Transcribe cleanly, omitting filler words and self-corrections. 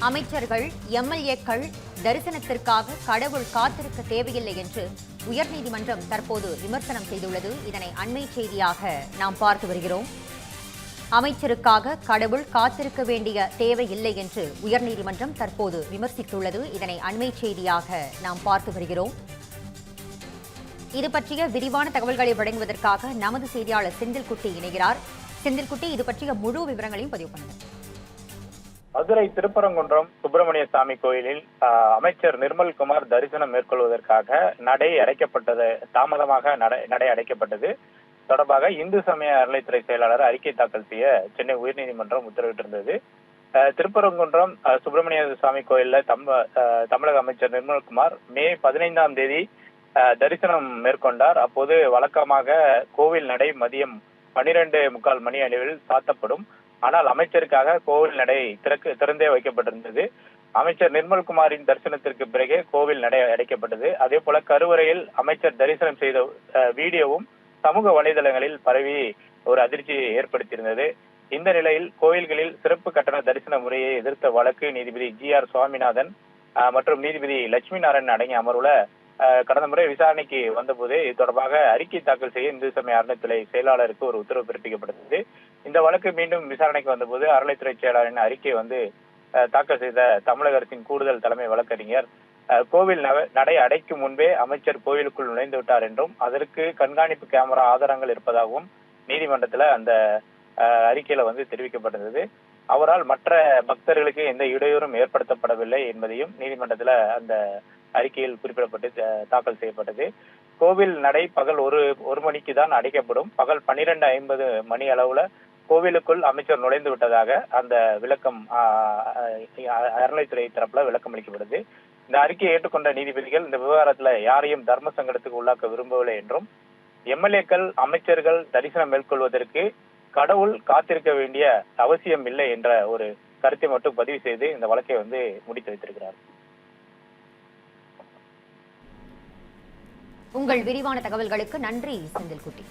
அமைச்சர்கள், எம்எல்ஏக்கள் தரிசனத்திற்காக கடவுள் காத்திருக்க தேவையில்லை என்று உயர்நீதிமன்றம் தற்போது விமர்சனம் செய்துள்ளது. இதனை அண்மை செய்தியாக நாம் பார்த்து வருகிறோம். அமைச்சருக்காக கடவுள் காத்திருக்க வேண்டிய தேவையில்லை என்று உயர்நீதிமன்றம் தற்போது விமர்சித்துள்ளது. இதனை அண்மை செய்தியாக நாம் பார்த்து வருகிறோம். இது பற்றிய விரிவான தகவல்களை வழங்குவதற்காக நமது செய்தியாளர் செந்தில்குட்டி இணைகிறார். செந்தில்குட்டி, இது பற்றிய முழு விவரங்களையும் பதிவு பண்ணுங்க. மதுரை திருப்பரங்குன்றம் சுப்பிரமணிய சாமி கோயிலில் அமைச்சர் நிர்மல்குமார் தரிசனம் மேற்கொள்வதற்காக நடை அடைக்கப்பட்டது. தாமதமாக நடை அடைக்கப்பட்டது தொடர்பாக இந்து சமய அறநிலைத்துறை செயலாளர் அறிக்கை தாக்கல் செய்ய சென்னை உயர்நீதிமன்றம் உத்தரவிட்டிருந்தது. திருப்பரங்குன்றம் சுப்பிரமணிய சாமி கோயில்ல தமிழக அமைச்சர் நிர்மல்குமார் மே 15ஆம் தேதி தரிசனம் மேற்கொண்டார். அப்போது வழக்கமாக கோவில் நடை மதியம் 12:45 மணி அளவில் சாத்தப்படும். ஆனால் அமைச்சருக்காக கோவில் நடை திறந்தே வைக்கப்பட்டிருந்தது. அமைச்சர் நிர்மல்குமாரின் தரிசனத்திற்கு பிறகு கோவில் நடை அடைக்கப்பட்டது. அதே போல கருவறையில் அமைச்சர் தரிசனம் செய்த வீடியோவும் சமூக வலைதளங்களில் பரவி ஒரு அதிர்ச்சியை ஏற்படுத்தியிருந்தது. இந்த நிலையில் கோயில்களில் சிறப்பு கட்டண தரிசன முறையை எதிர்த்த வழக்கு நீதிபதி GR சுவாமிநாதன் மற்றும் நீதிபதி லட்சுமி நாராயணன் அடங்கிய அமர்வுல கடந்த முறை விசாரணைக்கு வந்தபோது இது தொடர்பாக அறிக்கை தாக்கல் செய்ய இந்து சமய அறநிலைத்துறை செயலாளருக்கு ஒரு உத்தரவு பிறப்பிக்கப்பட்டது. இந்த வழக்கு மீண்டும் விசாரணைக்கு வந்தபோது அறநிலைத்துறை செயலாளரின் அறிக்கை தாக்கல் செய்த தமிழக அரசின் கூடுதல் தலைமை வழக்கறிஞர் கோவில் நடை அடைக்கும் முன்பே அமைச்சர் கோவிலுக்குள் நுழைந்து விட்டார் என்றும் அதற்கு கண்காணிப்பு கேமரா ஆதாரங்கள் இருப்பதாகவும் நீதிமன்றத்துல அந்த அறிக்கையில தெரிவிக்கப்பட்டிருந்தது. அவரால் மற்ற பக்தர்களுக்கு எந்த இடையூறும் ஏற்படுத்தப்படவில்லை என்பதையும் நீதிமன்றத்துல அந்த அறிக்கையில் குறிப்பிடப்பட்டு தாக்கல் செய்யப்பட்டது. கோவில் நடை பகல் ஒரு மணிக்கு தான் அடைக்கப்படும். பகல் 12:50 மணி அளவுல கோவிலுக்குள் அமைச்சர் நுழைந்து விட்டதாக அந்த விளக்கம் அறநிலைத்துறை தரப்புல விளக்கம் அளிக்கப்படுது. இந்த அறிக்கையை ஏற்றுக்கொண்ட நீதிபதிகள் இந்த விவகாரத்துல யாரையும் தர்ம சங்கடத்துக்கு உள்ளாக்க விரும்பவில்லை என்றும் எம்எல்ஏக்கள் அமைச்சர்கள் தரிசனம் மேற்கொள்வதற்கு கடவுள் காத்திருக்க வேண்டிய அவசியம் இல்லை என்ற ஒரு கருத்தை மட்டும் பதிவு செய்து இந்த வழக்கை முடித்து வைத்திருக்கிறார். உங்கள் விரிவான தகவல்களுக்கு நன்றி செந்தில்குட்டி.